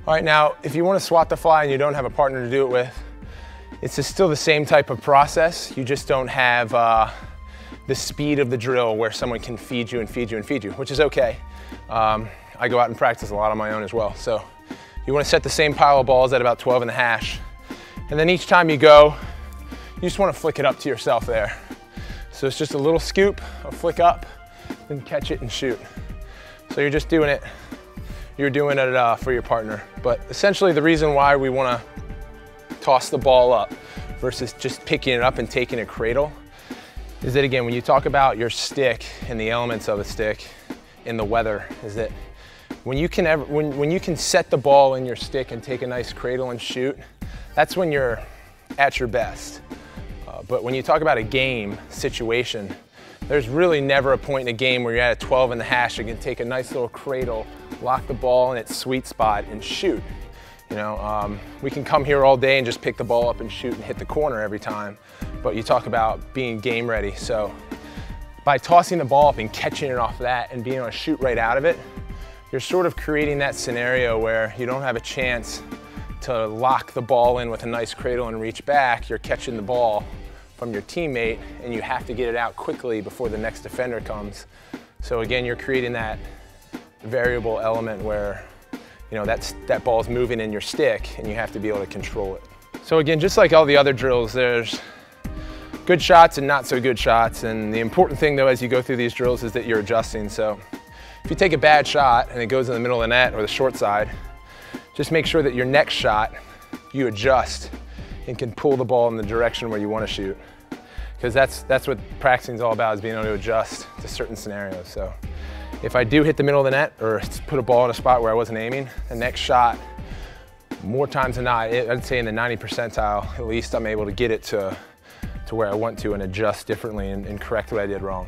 All right, now, if you want to swat the fly and you don't have a partner to do it with, it's still the same type of process. You just don't have the speed of the drill where someone can feed you and feed you and feed you, which is okay. I go out and practice a lot on my own as well. So you want to set the same pile of balls at about 12 and a hash. And then each time you go, you just want to flick it up to yourself there. So it's just a little scoop, a flick up, then catch it and shoot. So you're just doing it. You're doing it for your partner. But essentially the reason why we want to toss the ball up versus just picking it up and taking a cradle is that, again, when you talk about your stick and the elements of a stick in the weather, is that when you can set the ball in your stick and take a nice cradle and shoot, that's when you're at your best. But when you talk about a game situation, there's really never a point in a game where you're at a 12 and a hash, you can take a nice little cradle, lock the ball in its sweet spot and shoot. You know, we can come here all day and just pick the ball up and shoot and hit the corner every time, but you talk about being game ready. So by tossing the ball up and catching it off that and being able to shoot right out of it, you're sort of creating that scenario where you don't have a chance to lock the ball in with a nice cradle and reach back. You're catching the ball from your teammate and you have to get it out quickly before the next defender comes. So again, you're creating that variable element where, you know, that ball's moving in your stick and you have to be able to control it. So again, just like all the other drills, there's good shots and not so good shots. And the important thing though, as you go through these drills, is that you're adjusting. So if you take a bad shot and it goes in the middle of the net or the short side, just make sure that your next shot, you adjust and can pull the ball in the direction where you want to shoot. Because that's what practicing is all about, is being able to adjust to certain scenarios. So if I do hit the middle of the net or put a ball in a spot where I wasn't aiming, the next shot, more times than not, I'd say in the 90th percentile, at least I'm able to get it to where I want to and adjust differently and correct what I did wrong.